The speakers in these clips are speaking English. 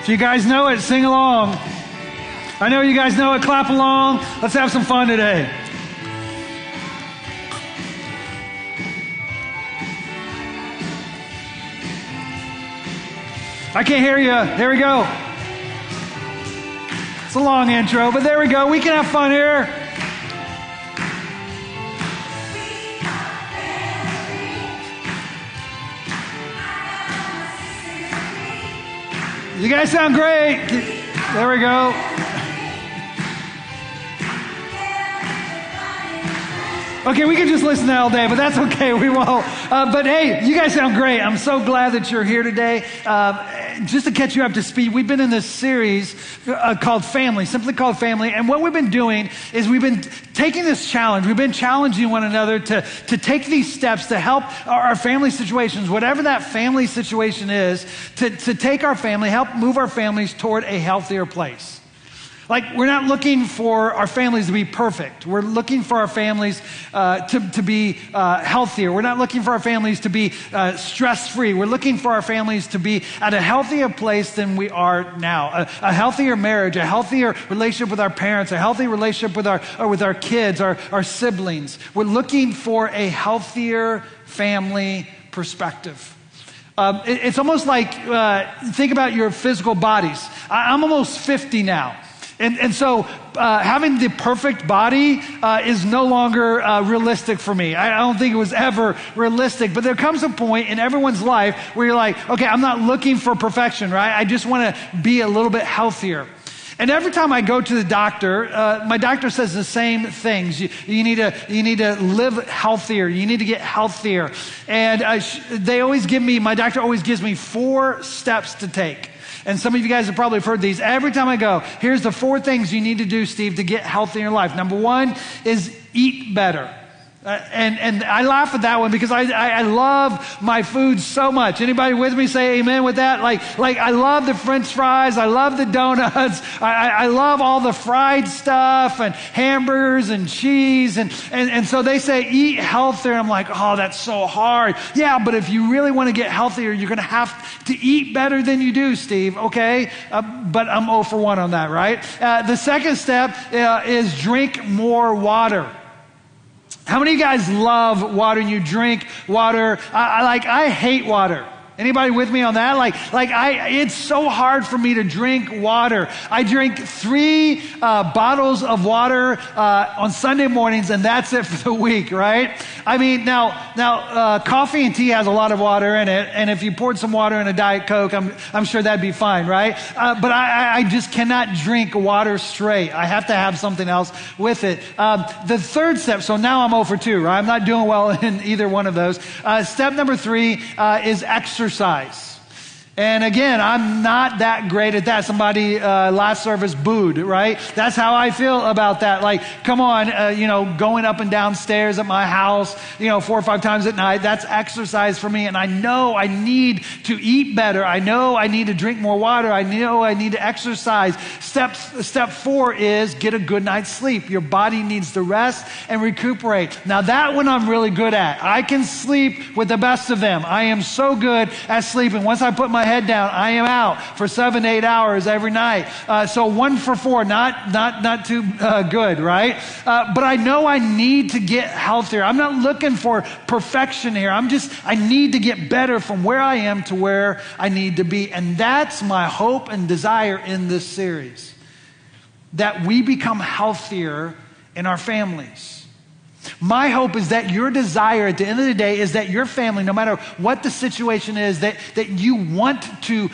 If you guys know it, sing along. I know you guys know it, clap along. Let's have some fun today. I can't hear you. There we go. It's a long intro, but there we go. We can have fun here. You guys sound great. There we go. Okay, we can just listen to that all day, but that's okay. We won't. But hey, you guys sound great. I'm so glad that you're here today. Just to catch you up to speed, we've been in this series called Family, simply called Family. And what we've been doing is we've been taking this challenge. We've been challenging one another to take these steps to help our family situations, whatever that family situation is, to take our family, help move our families toward a healthier place. Like, we're not looking for our families to be perfect. We're looking for our families to be healthier. We're not looking for our families to be stress-free. We're looking for our families to be at a healthier place than we are now. A healthier marriage, a healthier relationship with our parents, a healthy relationship with our kids, our siblings. We're looking for a healthier family perspective. It's almost like, think about your physical bodies. I'm almost 50 now. And so having the perfect body is no longer realistic for me. I don't think it was ever realistic. But there comes a point in everyone's life where you're like, okay, I'm not looking for perfection, right? I just want to be a little bit healthier. And every time I go to the doctor, my doctor says the same things. You need to live healthier. You need to get healthier. And my doctor always gives me 4 steps to take. And some of you guys have probably heard these. Every time I go, here's the 4 things you need to do, Steve, to get healthy in your life. Number 1 is eat better. And I laugh at that one because I love my food so much. Anybody with me say amen with that? Like I love the French fries. I love the donuts. I love all the fried stuff and hamburgers and cheese. And so they say eat healthier. I'm like, oh, that's so hard. Yeah, but if you really want to get healthier, you're going to have to eat better than you do, Steve. Okay? But I'm 0 for 1 on that, right? The second step is drink more water. How many of you guys love water and you drink water? I hate water. Anybody with me on that? It's so hard for me to drink water. I drink 3 bottles of water on Sunday mornings, and that's it for the week, right? I mean, now, coffee and tea has a lot of water in it, and if you poured some water in a Diet Coke, I'm sure that'd be fine, right? But I just cannot drink water straight. I have to have something else with it. The third step, so now I'm 0 for 2, right? I'm not doing well in either one of those. Step number 3 is exercise. And again, I'm not that great at that. Somebody last service booed, right? That's how I feel about that. Like, come on, going up and down stairs at my house, 4 or 5 times at night. That's exercise for me. And I know I need to eat better. I know I need to drink more water. I know I need to exercise. Step 4 is get a good night's sleep. Your body needs to rest and recuperate. Now that one I'm really good at. I can sleep with the best of them. I am so good at sleeping. Once I put my head down, I am out for 7 to 8 hours every night. So 1 for 4, not too good, right? But I know I need to get healthier. I'm not looking for perfection here. I need to get better from where I am to where I need to be. And that's my hope and desire in this series, that we become healthier in our families. My hope is that your desire at the end of the day is that your family, no matter what the situation is, that you want to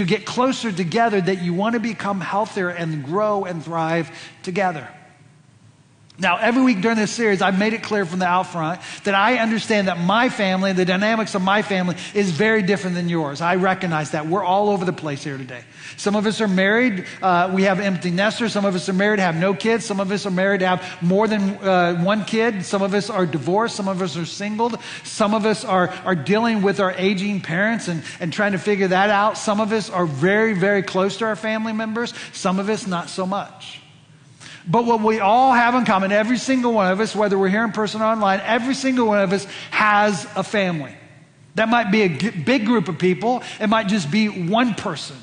get closer together, that you want to become healthier and grow and thrive together. Now, every week during this series, I've made it clear from the out front that I understand that my family, the dynamics of my family is very different than yours. I recognize that. We're all over the place here today. Some of us are married. We have empty nesters. Some of us are married, have no kids. Some of us are married, have more than 1 kid. Some of us are divorced. Some of us are single. Some of us are dealing with our aging parents and trying to figure that out. Some of us are very, very close to our family members. Some of us not so much. But what we all have in common, every single one of us, whether we're here in person or online, every single one of us has a family. That might be a big group of people. It might just be one person.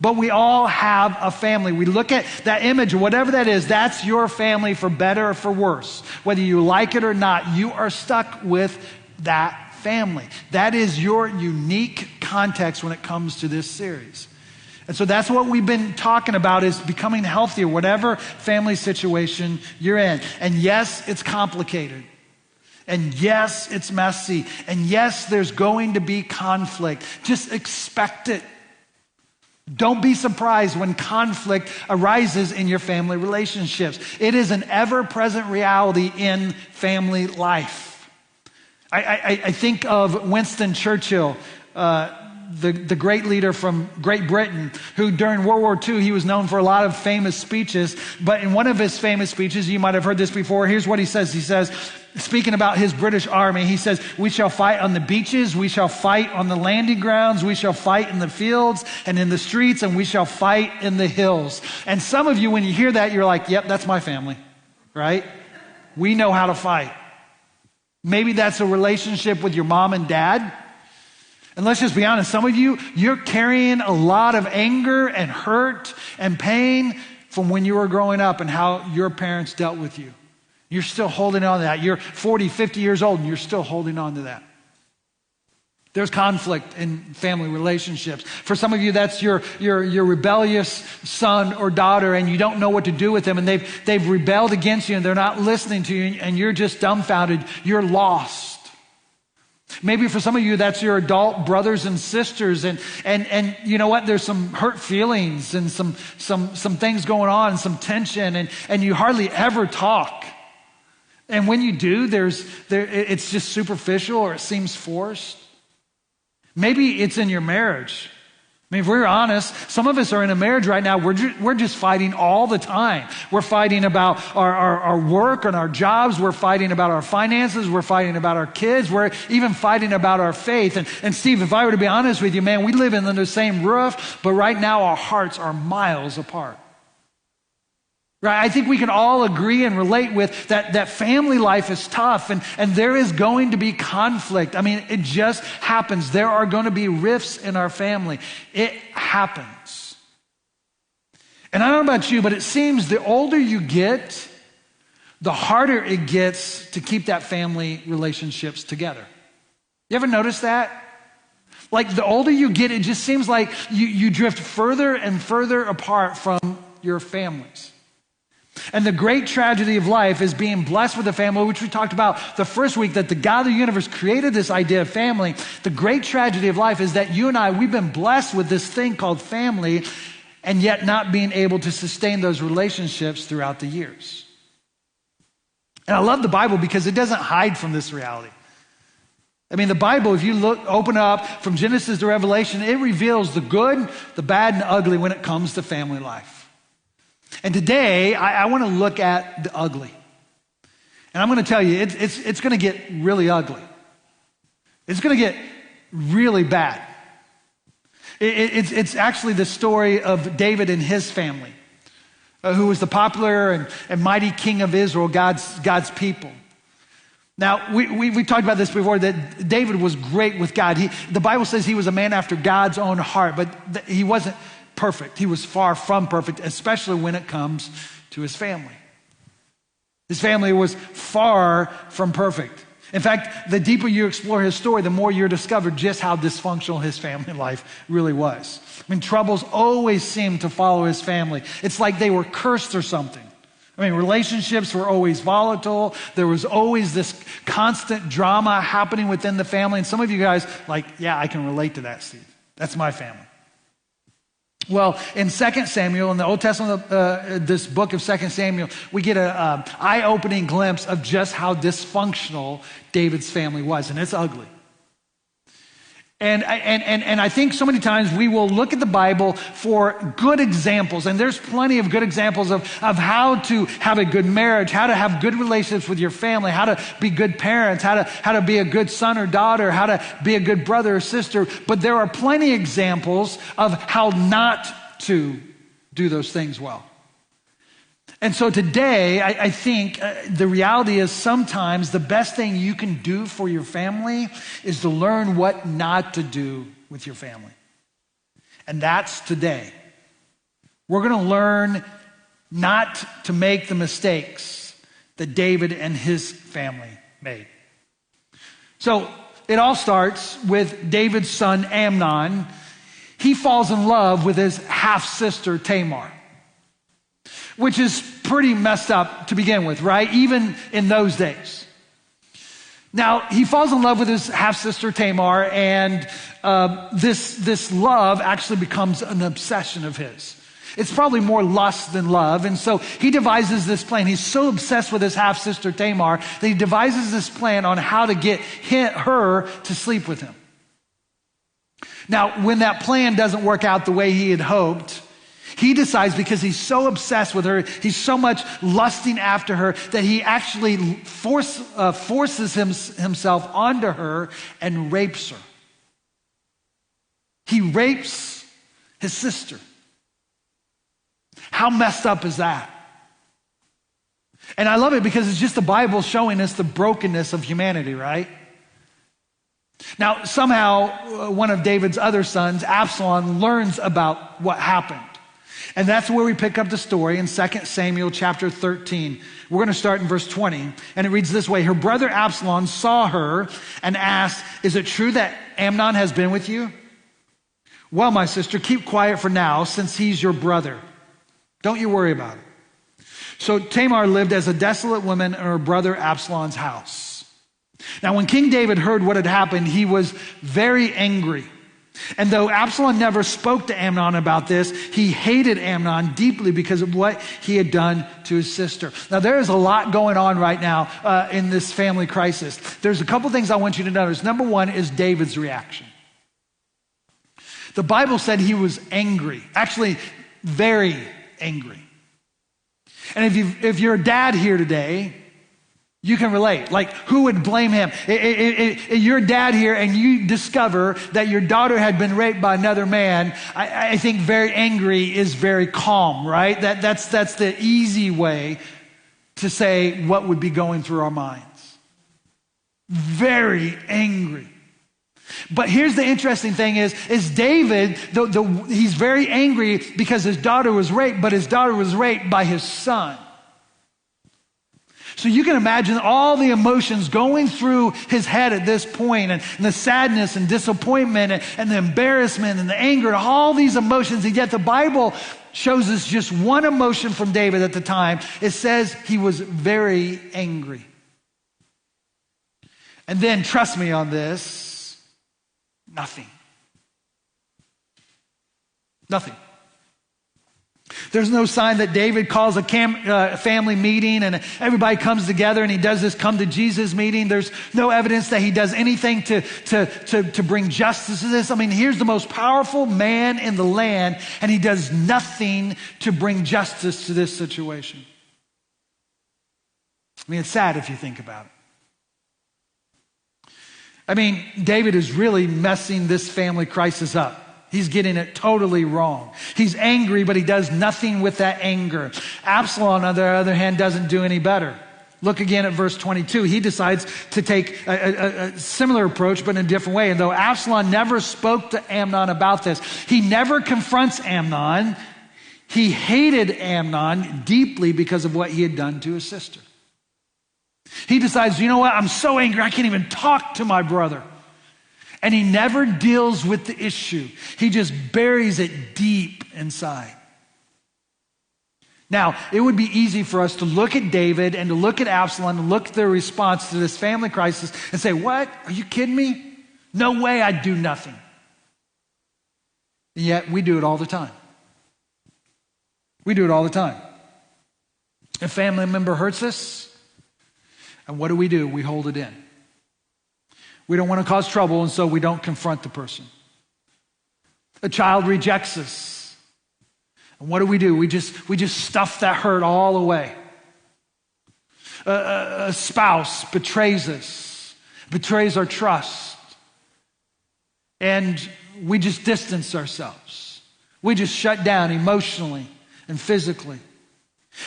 But we all have a family. We look at that image, whatever that is, that's your family for better or for worse. Whether you like it or not, you are stuck with that family. That is your unique context when it comes to this series. And so that's what we've been talking about, is becoming healthier, whatever family situation you're in. And yes, it's complicated. And yes, it's messy. And yes, there's going to be conflict. Just expect it. Don't be surprised when conflict arises in your family relationships. It is an ever-present reality in family life. I think of Winston Churchill, the great leader from Great Britain, who during World War II, he was known for a lot of famous speeches. But in one of his famous speeches, you might have heard this before, here's what he says. He says, speaking about his British army, he says, "We shall fight on the beaches, we shall fight on the landing grounds, we shall fight in the fields and in the streets, and we shall fight in the hills." And some of you, when you hear that, you're like, yep, that's my family, right? We know how to fight. Maybe that's a relationship with your mom and dad. And let's just be honest, some of you, you're carrying a lot of anger and hurt and pain from when you were growing up and how your parents dealt with you. You're still holding on to that. You're 40, 50 years old and you're still holding on to that. There's conflict in family relationships. For some of you, that's your rebellious son or daughter, and you don't know what to do with them, and they've rebelled against you and they're not listening to you, and you're just dumbfounded. You're lost. Maybe for some of you, that's your adult brothers and sisters, and you know what? There's some hurt feelings and some things going on, and some tension, and you hardly ever talk. And when you do, it's just superficial or it seems forced. Maybe it's in your marriage. I mean, if we're honest, some of us are in a marriage right now, we're just fighting all the time. We're fighting about our work and our jobs. We're fighting about our finances. We're fighting about our kids. We're even fighting about our faith. And Steve, if I were to be honest with you, man, we live under the same roof, but right now our hearts are miles apart. Right? I think we can all agree and relate with that family life is tough, and there is going to be conflict. I mean, it just happens. There are going to be rifts in our family. It happens. And I don't know about you, but it seems the older you get, the harder it gets to keep that family relationships together. You ever notice that? Like the older you get, it just seems like you drift further and further apart from your families. And the great tragedy of life is being blessed with a family, which we talked about the first week, that the God of the universe created this idea of family. The great tragedy of life is that you and I, we've been blessed with this thing called family, and yet not being able to sustain those relationships throughout the years. And I love the Bible because it doesn't hide from this reality. I mean, the Bible, if you open up from Genesis to Revelation, it reveals the good, the bad, and the ugly when it comes to family life. And today, I want to look at the ugly. And I'm going to tell you, it's going to get really ugly. It's going to get really bad. It's actually the story of David and his family, who was the popular and mighty king of Israel, God's people. Now, we talked about this before, that David was great with God. The Bible says he was a man after God's own heart, but he wasn't perfect. He was far from perfect, especially when it comes to his family. His family was far from perfect. In fact, the deeper you explore his story, the more you're discovered just how dysfunctional his family life really was. I mean, troubles always seemed to follow his family. It's like they were cursed or something. I mean, relationships were always volatile. There was always this constant drama happening within the family. And some of you guys, like, yeah, I can relate to that, Steve. That's my family. Well, in 2 Samuel, in the Old Testament, this book of 2 Samuel, we get an eye-opening glimpse of just how dysfunctional David's family was, and it's ugly. And I think so many times we will look at the Bible for good examples, and there's plenty of good examples of how to have a good marriage, how to have good relationships with your family, how to be good parents, how to be a good son or daughter, how to be a good brother or sister. But there are plenty of examples of how not to do those things well. And so today, I think the reality is sometimes the best thing you can do for your family is to learn what not to do with your family. And that's today. we're going to learn not to make the mistakes that David and his family made. So it all starts with David's son Amnon. He falls in love with his half-sister Tamar, which is pretty messed up to begin with, right? Even in those days. Now, he falls in love with his half-sister Tamar, and this love actually becomes an obsession of his. It's probably more lust than love, and so he devises this plan. He's so obsessed with his half-sister Tamar that he devises this plan on how to get her to sleep with him. Now, when that plan doesn't work out the way he had hoped, he decides, because he's so obsessed with her, he's so much lusting after her, that he actually forces himself onto her and rapes her. He rapes his sister. How messed up is that? And I love it because it's just the Bible showing us the brokenness of humanity, right? Now, somehow, one of David's other sons, Absalom, learns about what happened. And that's where we pick up the story in 2 Samuel chapter 13. We're going to start in verse 20. And it reads this way. Her brother Absalom saw her and asked, "Is it true that Amnon has been with you?" "Well, my sister, keep quiet for now, since he's your brother. Don't you worry about it." So Tamar lived as a desolate woman in her brother Absalom's house. Now, when King David heard what had happened, he was very angry. And though Absalom never spoke to Amnon about this, he hated Amnon deeply because of what he had done to his sister. Now, there is a lot going on right now in this family crisis. There's a couple things I want you to notice. Number one is David's reaction. The Bible said he was angry, actually very angry. And if you're a dad here today, you can relate. Like, who would blame him? You're a dad here and you discover that your daughter had been raped by another man. I think very angry is very calm, right? That's the easy way to say what would be going through our minds. Very angry. But here's the interesting thing is David, he's very angry because his daughter was raped, but his daughter was raped by his son. So you can imagine all the emotions going through his head at this point, and the sadness and disappointment and the embarrassment and the anger and all these emotions. And yet the Bible shows us just one emotion from David at the time. It says he was very angry. And then, trust me on this, nothing. Nothing. There's no sign that David calls a family meeting and everybody comes together and he does this come to Jesus meeting. There's no evidence that he does anything to bring justice to this. I mean, here's the most powerful man in the land and he does nothing to bring justice to this situation. I mean, it's sad if you think about it. I mean, David is really messing this family crisis up. He's getting it totally wrong. He's angry, but he does nothing with that anger. Absalom, on the other hand, doesn't do any better. Look again at verse 22. He decides to take a similar approach, but in a different way. And though Absalom never spoke to Amnon about this, he never confronts Amnon. He hated Amnon deeply because of what he had done to his sister. He decides, you know what? I'm so angry, I can't even talk to my brother. And he never deals with the issue. He just buries it deep inside. Now, it would be easy for us to look at David and to look at Absalom and look at their response to this family crisis and say, what? Are you kidding me? No way, I'd do nothing. And yet, we do it all the time. We do it all the time. A family member hurts us, and what do? We hold it in. We don't want to cause trouble, and so we don't confront the person. A child rejects us. And what do? We just stuff that hurt all away. A spouse betrays us, betrays our trust. And we just distance ourselves. We just shut down emotionally and physically.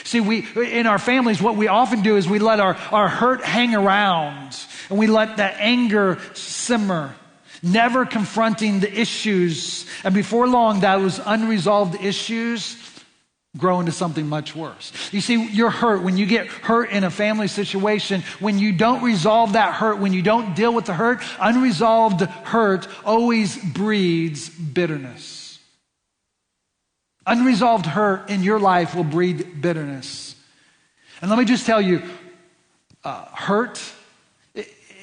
See, in our families, what we often do is we let our hurt hang around and we let that anger simmer, never confronting the issues. And before long, those unresolved issues grow into something much worse. You see, you're hurt. When you get hurt in a family situation, when you don't resolve that hurt, when you don't deal with the hurt, unresolved hurt always breeds bitterness. Unresolved hurt in your life will breed bitterness. And let me just tell you, hurt,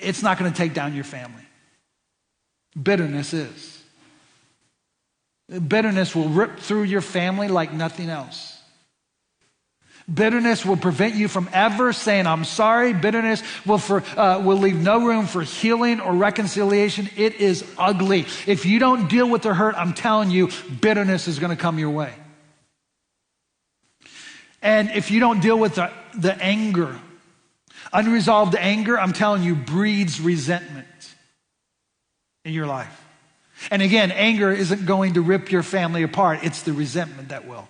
it's not going to take down your family. Bitterness is. Bitterness will rip through your family like nothing else. Bitterness will prevent you from ever saying, I'm sorry. Bitterness will leave no room for healing or reconciliation. It is ugly. If you don't deal with the hurt, I'm telling you, bitterness is going to come your way. And if you don't deal with the anger, unresolved anger, I'm telling you, breeds resentment in your life. And again, anger isn't going to rip your family apart. It's the resentment that will.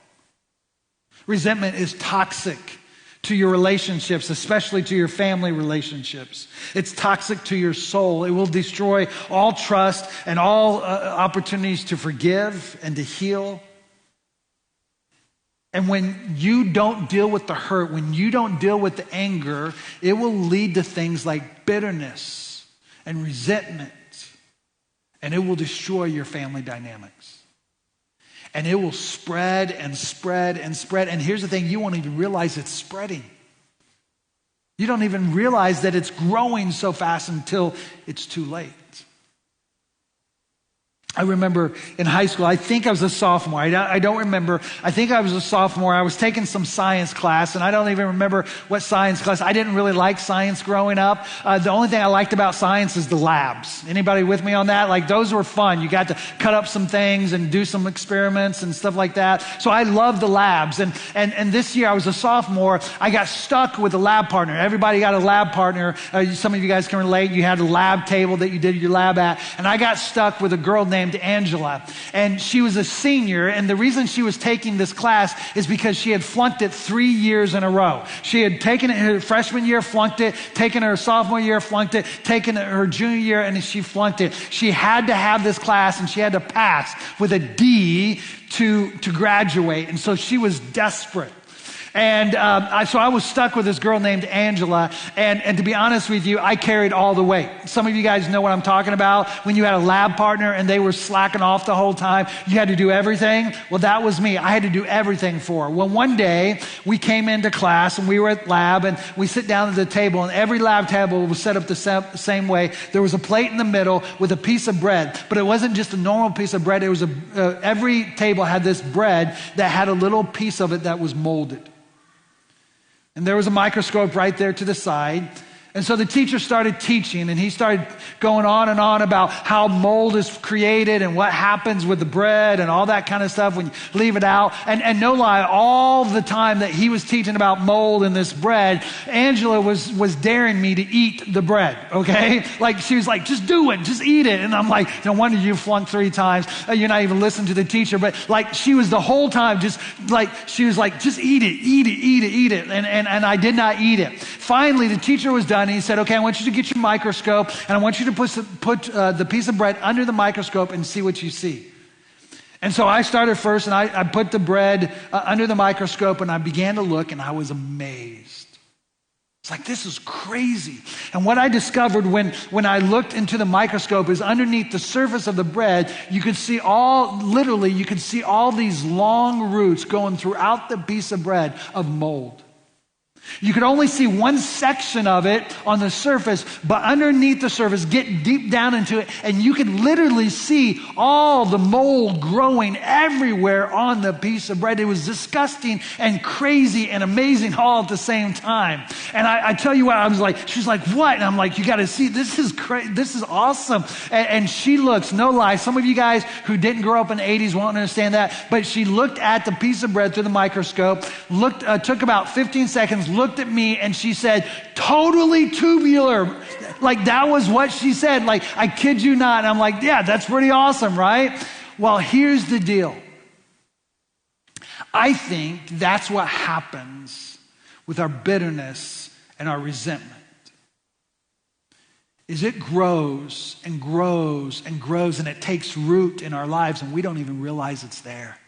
Resentment is toxic to your relationships, especially to your family relationships. It's toxic to your soul. It will destroy all trust and all opportunities to forgive and to heal. And when you don't deal with the hurt, when you don't deal with the anger, it will lead to things like bitterness and resentment. And it will destroy your family dynamics. And it will spread and spread and spread. And here's the thing, you won't even realize it's spreading. You don't even realize that it's growing so fast until it's too late. I remember in high school, I think I was a sophomore. I don't remember. I think I was a sophomore. I was taking some science class, and I don't even remember what science class. I didn't really like science growing up. The only thing I liked about science is the labs. Anybody with me on that? Like, those were fun. You got to cut up some things and do some experiments and stuff like that. So I loved the labs. And this year, I was a sophomore. I got stuck with a lab partner. Everybody got a lab partner. Some of you guys can relate. You had a lab table that you did your lab at. And I got stuck with a girl named Angela, and she was a senior, and the reason she was taking this class is because she had flunked it 3 years in a row. She had taken it her freshman year, flunked it, taken her sophomore year, flunked it, taken it her junior year, and she flunked it. She had to have this class, and she had to pass with a D to graduate, and so she was desperate. And so I was stuck with this girl named Angela, and to be honest with you, I carried all the weight. Some of you guys know what I'm talking about. When you had a lab partner and they were slacking off the whole time, you had to do everything. Well, that was me. I had to do everything for her. Well, one day we came into class and we were at lab, and we sit down at the table, and every lab table was set up the same way. There was a plate in the middle with a piece of bread, but it wasn't just a normal piece of bread. It was every table had this bread that had a little piece of it that was molded. And there was a microscope right there to the side. And so the teacher started teaching, and he started going on and on about how mold is created and what happens with the bread and all that kind of stuff when you leave it out. And no lie, all the time that he was teaching about mold in this bread, Angela was daring me to eat the bread, okay? Like, she was like, just do it, just eat it. And I'm like, no wonder you flunked 3 times. You're not even listening to the teacher. But like, she was the whole time just like, she was like, just eat it, eat it, eat it, eat it. And I did not eat it. Finally, the teacher was done. And he said, okay, I want you to get your microscope, and I want you to put the piece of bread under the microscope and see what you see. And so I started first, and I put the bread under the microscope, and I began to look, and I was amazed. It's like, this is crazy. And what I discovered when I looked into the microscope is underneath the surface of the bread, you could see all these long roots going throughout the piece of bread of mold. You could only see one section of it on the surface, but underneath the surface, get deep down into it, and you could literally see all the mold growing everywhere on the piece of bread. It was disgusting and crazy and amazing all at the same time. And I tell you what, I was like, she's like, what? And I'm like, you got to see, this is crazy, this is awesome. And she looks, no lie, some of you guys who didn't grow up in the 80s won't understand that, but she looked at the piece of bread through the microscope, took about 15 seconds, looked at me, and she said, totally tubular. Like, that was what she said. Like, I kid you not. And I'm like, yeah, that's pretty awesome, right? Well, here's the deal. I think that's what happens with our bitterness and our resentment. Is it grows and grows and grows, and it takes root in our lives, and we don't even realize it's there.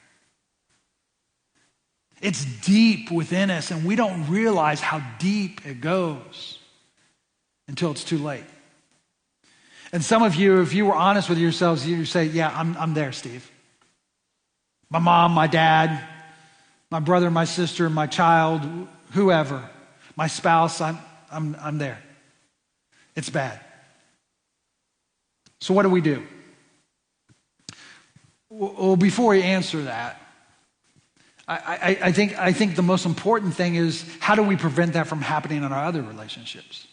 It's deep within us, and we don't realize how deep it goes until it's too late. And some of you, if you were honest with yourselves, you say, yeah, I'm there, Steve. My mom, my dad, my brother, my sister, my child, whoever, my spouse, I'm there. It's bad. So what do? Well, before we answer that, I think the most important thing is, how do we prevent that from happening in our other relationships?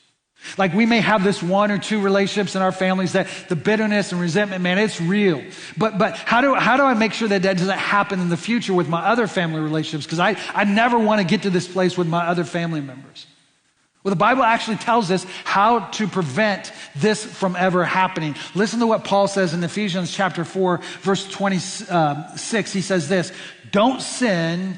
Like, we may have this one or two relationships in our families that the bitterness and resentment, man, it's real. But how do I make sure that doesn't happen in the future with my other family relationships? Because I never want to get to this place with my other family members. Well, the Bible actually tells us how to prevent this from ever happening. Listen to what Paul says in Ephesians chapter 4, verse 26. He says this: don't sin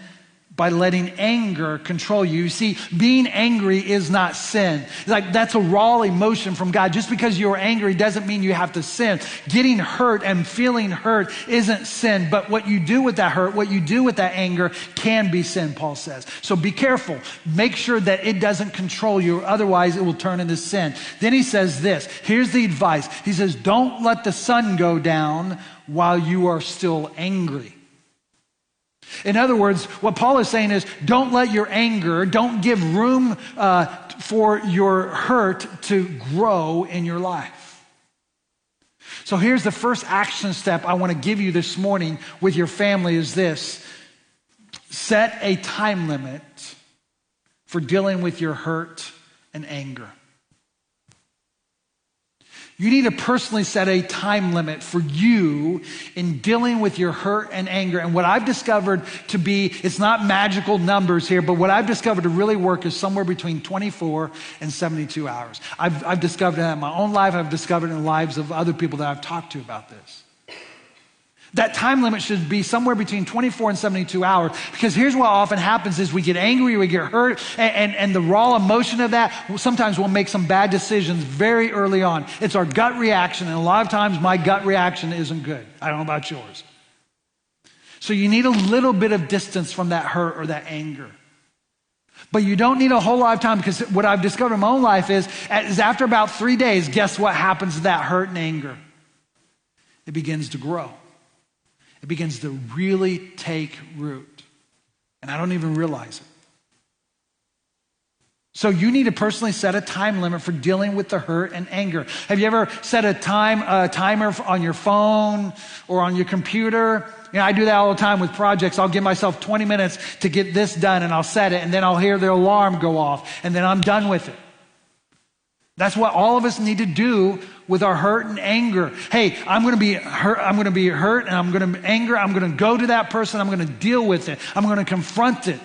by letting anger control you. You see, being angry is not sin. Like, that's a raw emotion from God. Just because you're angry doesn't mean you have to sin. Getting hurt and feeling hurt isn't sin, but what you do with that hurt, what you do with that anger can be sin, Paul says. So be careful. Make sure that it doesn't control you, otherwise it will turn into sin. Then he says this. Here's the advice. He says, don't let the sun go down while you are still angry. In other words, what Paul is saying is, don't let your anger, don't give room for your hurt to grow in your life. So here's the first action step I want to give you this morning with your family is this: set a time limit for dealing with your hurt and anger. You need to personally set a time limit for you in dealing with your hurt and anger. And what I've discovered to be, it's not magical numbers here, but what I've discovered to really work is somewhere between 24 and 72 hours. I've discovered that in my own life. I've discovered in the lives of other people that I've talked to about this. That time limit should be somewhere between 24 and 72 hours, because here's what often happens is we get angry, we get hurt, and the raw emotion of that, sometimes we'll make some bad decisions very early on. It's our gut reaction, and a lot of times my gut reaction isn't good. I don't know about yours. So you need a little bit of distance from that hurt or that anger. But you don't need a whole lot of time, because what I've discovered in my own life is after about 3 days, guess what happens to that hurt and anger? It begins to grow. It begins to really take root. And I don't even realize it. So you need to personally set a time limit for dealing with the hurt and anger. Have you ever set a timer on your phone or on your computer? You know, I do that all the time with projects. I'll give myself 20 minutes to get this done, and I'll set it, and then I'll hear the alarm go off, and then I'm done with it. That's what all of us need to do with our hurt and anger. Hey, I'm going to be hurt, and I'm going to anger. I'm going to go to that person. I'm going to deal with it. I'm going to confront it.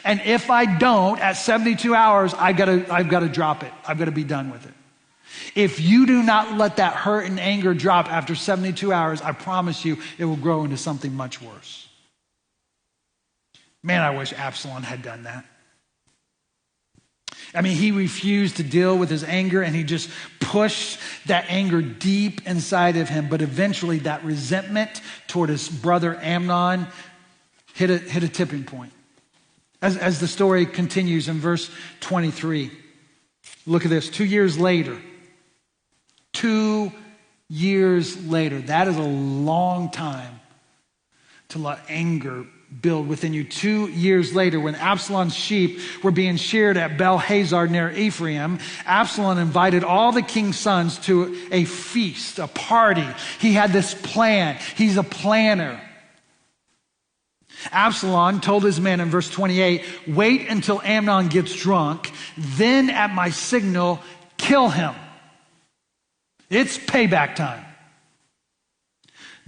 And if I don't, at 72 hours, I've got to drop it. I've got to be done with it. If you do not let that hurt and anger drop after 72 hours, I promise you it will grow into something much worse. Man, I wish Absalom had done that. I mean, he refused to deal with his anger, and he just pushed that anger deep inside of him. But eventually that resentment toward his brother Amnon hit a tipping point. As the story continues in verse 23, look at this. 2 years later, that is a long time to let anger build within you. 2 years later, when Absalom's sheep were being sheared at Bel-Hazar near Ephraim, Absalom invited all the king's sons to a feast, a party. He had this plan. He's a planner. Absalom told his men in verse 28, wait until Amnon gets drunk, then at my signal, kill him. It's payback time.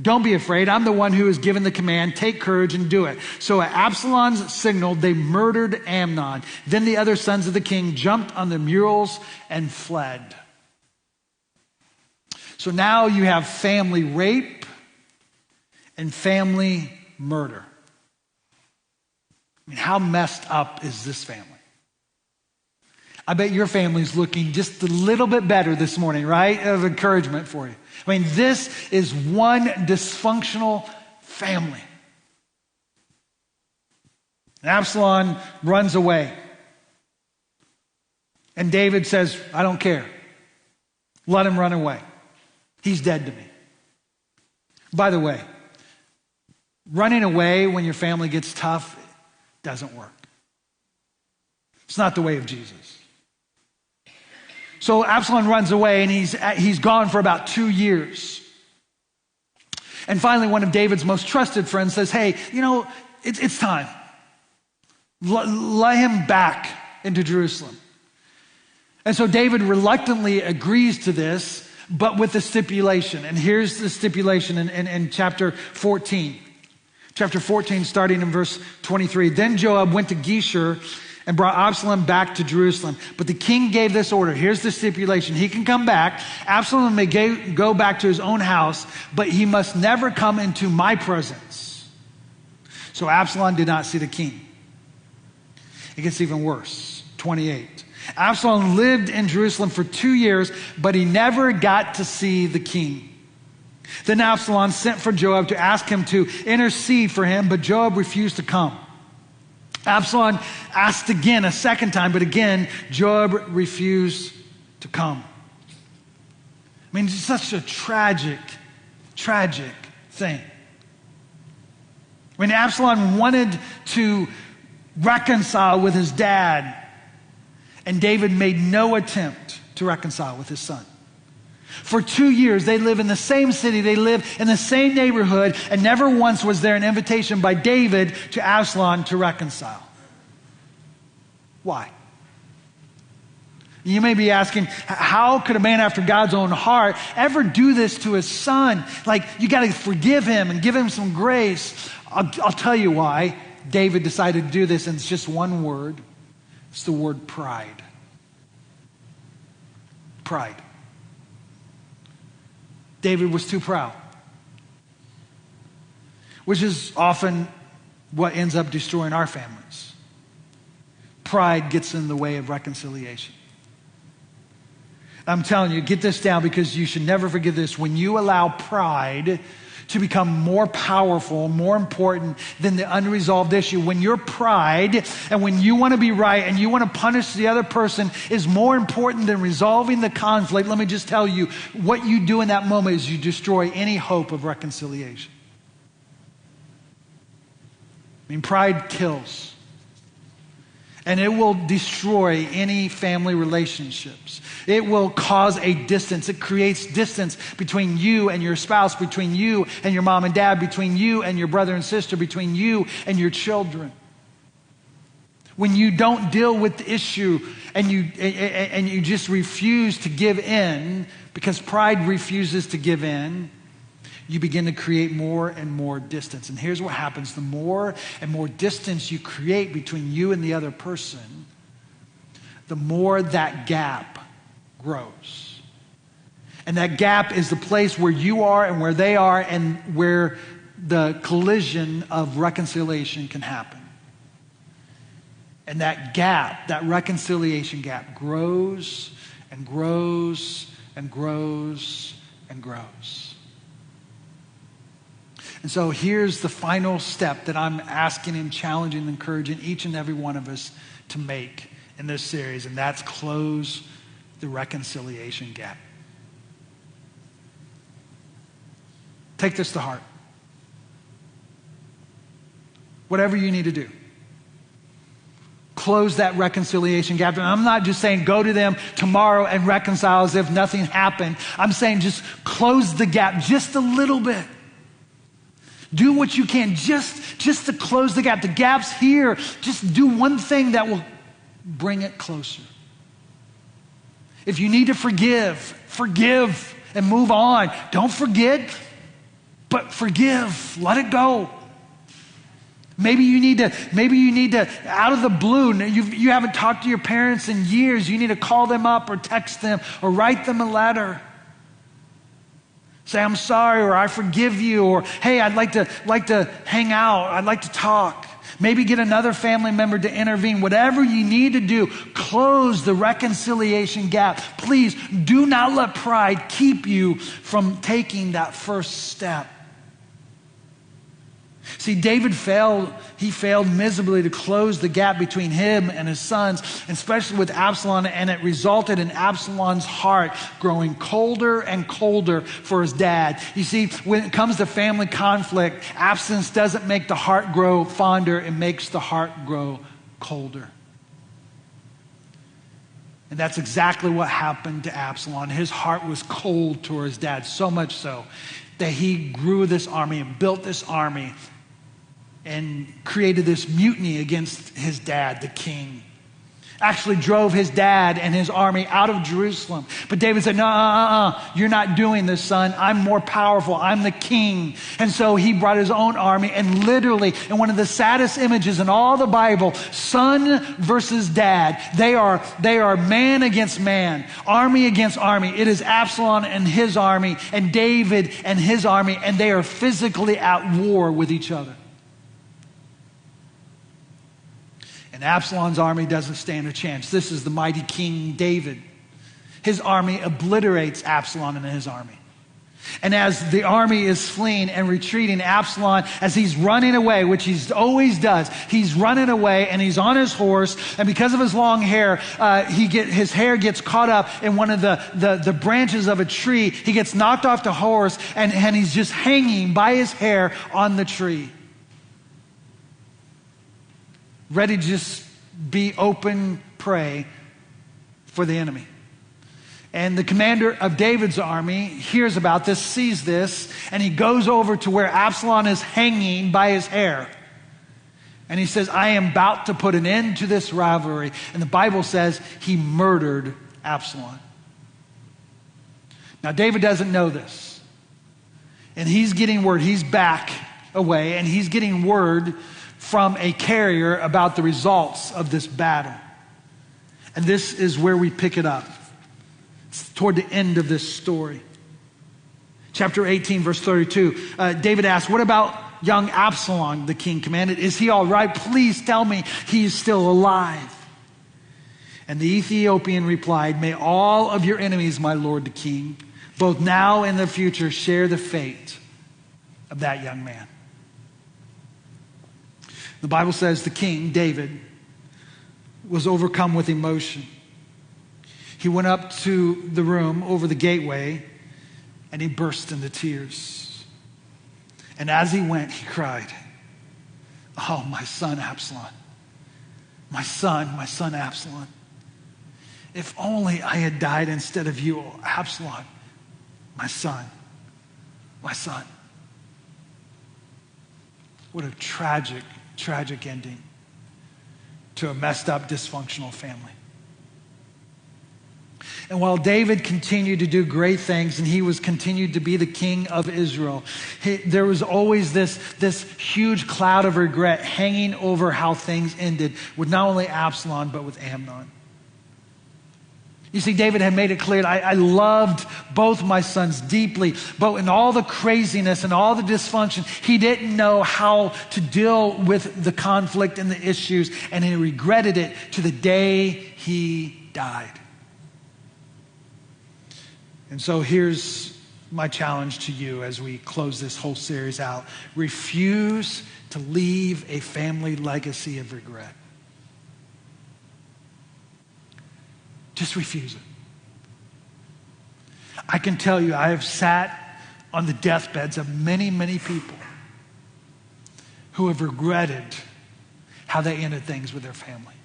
Don't be afraid. I'm the one who has given the command. Take courage and do it. So at Absalom's signal, they murdered Amnon. Then the other sons of the king jumped on the mules and fled. So now you have family rape and family murder. I mean, how messed up is this family? I bet your family's looking just a little bit better this morning, right? Of encouragement for you. I mean, this is one dysfunctional family. And Absalom runs away. And David says, I don't care. Let him run away. He's dead to me. By the way, running away when your family gets tough doesn't work. It's not the way of Jesus. So Absalom runs away, and he's gone for about 2 years. And finally, one of David's most trusted friends says, hey, it's time. Let him back into Jerusalem. And so David reluctantly agrees to this, but with a stipulation. And here's the stipulation in chapter 14. Chapter 14, starting in verse 23. Then Joab went to Geshur and brought Absalom back to Jerusalem. But the king gave this order. Here's the stipulation. He can come back. Absalom may go back to his own house, but he must never come into my presence. So Absalom did not see the king. It gets even worse. 28. Absalom lived in Jerusalem for 2 years, but he never got to see the king. Then Absalom sent for Joab to ask him to intercede for him, but Joab refused to come. Absalom asked again a second time, but again, Joab refused to come. I mean, it's such a tragic thing. When Absalom wanted to reconcile with his dad, and David made no attempt to reconcile with his son. For 2 years, they live in the same city, they live in the same neighborhood, and never once was there an invitation by David to Absalom to reconcile. Why? You may be asking, how could a man after God's own heart ever do this to his son? Like, you got to forgive him and give him some grace. I'll tell you why David decided to do this, and it's just one word. It's the word pride. Pride. David was too proud, which is often what ends up destroying our families. Pride gets in the way of reconciliation. I'm telling you, get this down because you should never forget this. When you allow pride to become more powerful, more important than the unresolved issue, when your pride and when you want to be right and you want to punish the other person is more important than resolving the conflict, let me just tell you, what you do in that moment is you destroy any hope of reconciliation. I mean, pride kills. And it will destroy any family relationships. It will cause a distance. It creates distance between you and your spouse, between you and your mom and dad, between you and your brother and sister, between you and your children. When you don't deal with the issue and you just refuse to give in, because pride refuses to give in, you begin to create more and more distance. And here's what happens. The more and more distance you create between you and the other person, the more that gap grows. And that gap is the place where you are and where they are and where the collision of reconciliation can happen. And that gap, that reconciliation gap, grows and grows and grows and grows. And so here's the final step that I'm asking and challenging and encouraging each and every one of us to make in this series, and that's close the reconciliation gap. Take this to heart. Whatever you need to do, close that reconciliation gap. And I'm not just saying go to them tomorrow and reconcile as if nothing happened. I'm saying just close the gap just a little bit. Do what you can just to close the gap. The gap's here. Just do one thing that will bring it closer. If you need to forgive and move on. Don't forget, but forgive. Let it go. Maybe you need to, out of the blue, you haven't talked to your parents in years. You need to call them up or text them or write them a letter. Say, I'm sorry, or I forgive you, or hey, I'd like to hang out. I'd like to talk. Maybe get another family member to intervene. Whatever you need to do, close the reconciliation gap. Please do not let pride keep you from taking that first step. See, David failed. He failed miserably to close the gap between him and his sons, especially with Absalom, and it resulted in Absalom's heart growing colder and colder for his dad. You see, when it comes to family conflict, absence doesn't make the heart grow fonder, it makes the heart grow colder. And that's exactly what happened to Absalom. His heart was cold toward his dad, so much so that he grew this army and built this army and created this mutiny against his dad, the king. Actually drove his dad and his army out of Jerusalem. But David said, no, you're not doing this, son. I'm more powerful. I'm the king. And so he brought his own army, and literally, in one of the saddest images in all the Bible, son versus dad. They are man against man, army against army. It is Absalom and his army, and David and his army, and they are physically at war with each other. And Absalom's army doesn't stand a chance. This is the mighty King David. His army obliterates Absalom and his army. And as the army is fleeing and retreating, Absalom, as he's running away, which he always does, he's running away and he's on his horse. And because of his long hair, his hair gets caught up in one of the branches of a tree. He gets knocked off the horse and he's just hanging by his hair on the tree, ready to just be open prey for the enemy. And the commander of David's army hears about this, sees this, and he goes over to where Absalom is hanging by his hair. And he says, I am about to put an end to this rivalry. And the Bible says he murdered Absalom. Now, David doesn't know this. And he's getting word. He's back away, and he's getting word from a carrier about the results of this battle. And this is where we pick it up. It's toward the end of this story. Chapter 18, verse 32. David asked, what about young Absalom, the king commanded? Is he all right? Please tell me he's still alive. And the Ethiopian replied, may all of your enemies, my lord the king, both now and in the future, share the fate of that young man. The Bible says the king, David, was overcome with emotion. He went up to the room over the gateway and he burst into tears. And as he went, he cried, oh, my son Absalom, my son Absalom. If only I had died instead of you, Absalom, my son, my son. What a tragic ending to a messed up, dysfunctional family. And while David continued to do great things and he was continued to be the king of Israel, there was always this huge cloud of regret hanging over how things ended with not only Absalom, but with Amnon. You see, David had made it clear, I loved both my sons deeply, but in all the craziness and all the dysfunction, he didn't know how to deal with the conflict and the issues, and he regretted it to the day he died. And so here's my challenge to you as we close this whole series out. Refuse to leave a family legacy of regret. Just refuse it. I can tell you, I have sat on the deathbeds of many, many people who have regretted how they ended things with their family.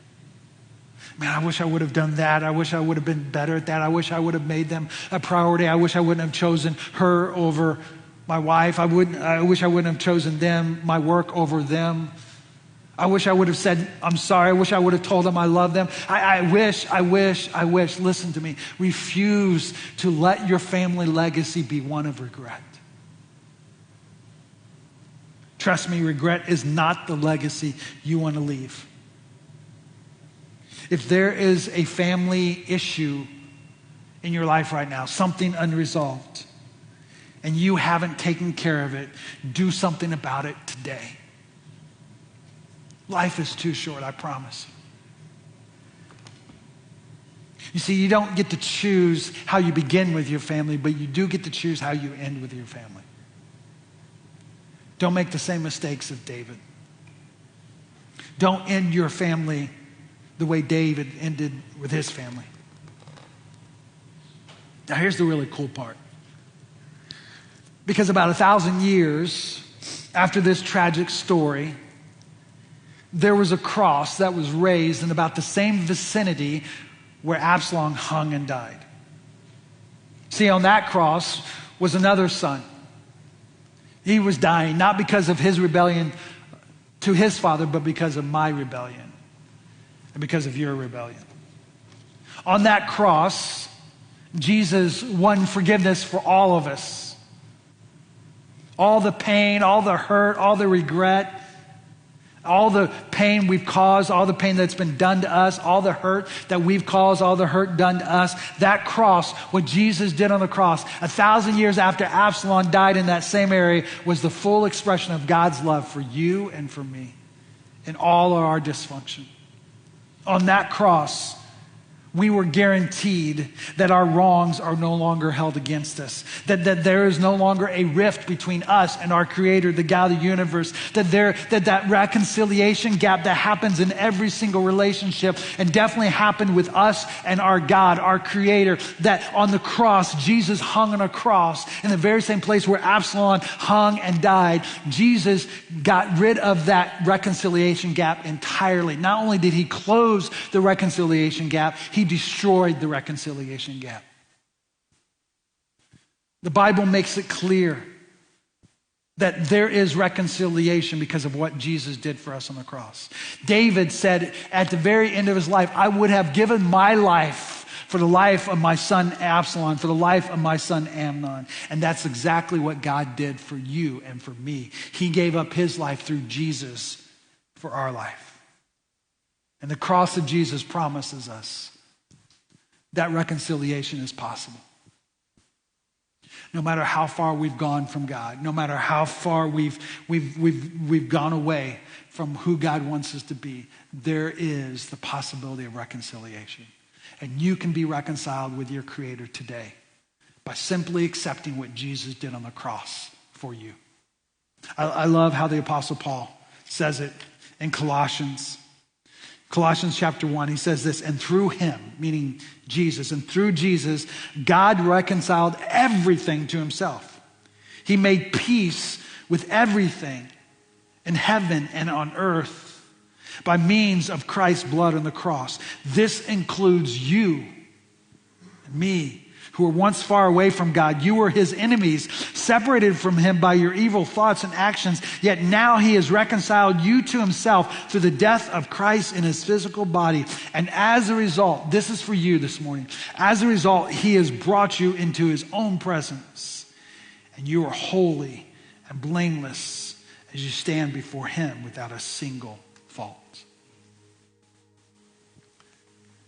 Man, I wish I would have done that. I wish I would have been better at that. I wish I would have made them a priority. I wish I wouldn't have chosen her over my wife. I wish I wouldn't have chosen them, my work over them. I wish I would have said, I'm sorry. I wish I would have told them I love them. I wish. Listen to me. Refuse to let your family legacy be one of regret. Trust me, regret is not the legacy you want to leave. If there is a family issue in your life right now, something unresolved, and you haven't taken care of it, do something about it today. Life is too short, I promise. You see, you don't get to choose how you begin with your family, but you do get to choose how you end with your family. Don't make the same mistakes of David. Don't end your family the way David ended with his family. Now here's the really cool part. Because about 1,000 years after this tragic story, there was a cross that was raised in about the same vicinity where Absalom hung and died. See, on that cross was another son. He was dying, not because of his rebellion to his father, but because of my rebellion and because of your rebellion. On that cross, Jesus won forgiveness for all of us. All the pain, all the hurt, all the regret, all the pain we've caused, all the pain that's been done to us, all the hurt that we've caused, all the hurt done to us. That cross, what Jesus did on the cross, 1,000 years after Absalom died in that same area, was the full expression of God's love for you and for me in all of our dysfunction. On that cross, we were guaranteed that our wrongs are no longer held against us, that there is no longer a rift between us and our Creator, the God of the universe, that reconciliation gap that happens in every single relationship and definitely happened with us and our God, our Creator, that on the cross, Jesus hung on a cross in the very same place where Absalom hung and died. Jesus got rid of that reconciliation gap entirely. Not only did he close the reconciliation gap, he destroyed the reconciliation gap. The Bible makes it clear that there is reconciliation because of what Jesus did for us on the cross. David said at the very end of his life, I would have given my life for the life of my son Absalom, for the life of my son Amnon. And that's exactly what God did for you and for me. He gave up his life through Jesus for our life. And the cross of Jesus promises us that reconciliation is possible. No matter how far we've gone from God, no matter how far we've gone away from who God wants us to be, there is the possibility of reconciliation. And you can be reconciled with your Creator today by simply accepting what Jesus did on the cross for you. I love how the Apostle Paul says it in Colossians chapter 1, he says this, and through him, meaning Jesus, and through Jesus, God reconciled everything to himself. He made peace with everything in heaven and on earth by means of Christ's blood on the cross. This includes you and me, who were once far away from God. You were his enemies, separated from him by your evil thoughts and actions. Yet now he has reconciled you to himself through the death of Christ in his physical body. And as a result, this is for you this morning. As a result, he has brought you into his own presence. And you are holy and blameless as you stand before him without a single fault.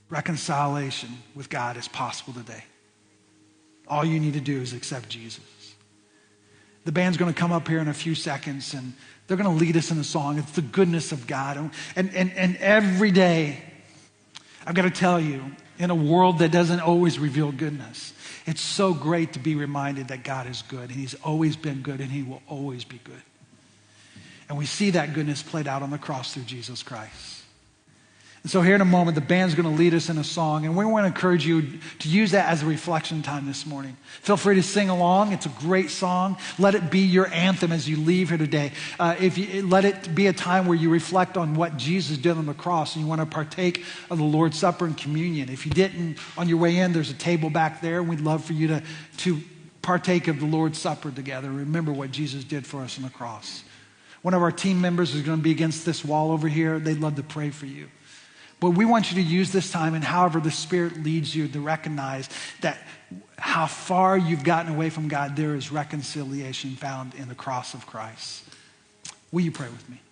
Reconciliation with God is possible today. All you need to do is accept Jesus. The band's going to come up here in a few seconds and they're going to lead us in a song. It's the goodness of God. And every day, I've got to tell you, in a world that doesn't always reveal goodness, it's so great to be reminded that God is good and he's always been good and he will always be good. And we see that goodness played out on the cross through Jesus Christ. And so here in a moment, the band's going to lead us in a song, and we want to encourage you to use that as a reflection time this morning. Feel free to sing along. It's a great song. Let it be your anthem as you leave here today. Let it be a time where you reflect on what Jesus did on the cross, and you want to partake of the Lord's Supper and communion. If you didn't, on your way in, there's a table back there, and we'd love for you to partake of the Lord's Supper together. Remember what Jesus did for us on the cross. One of our team members is going to be against this wall over here. They'd love to pray for you. But we want you to use this time, and however the Spirit leads you, to recognize that how far you've gotten away from God, there is reconciliation found in the cross of Christ. Will you pray with me?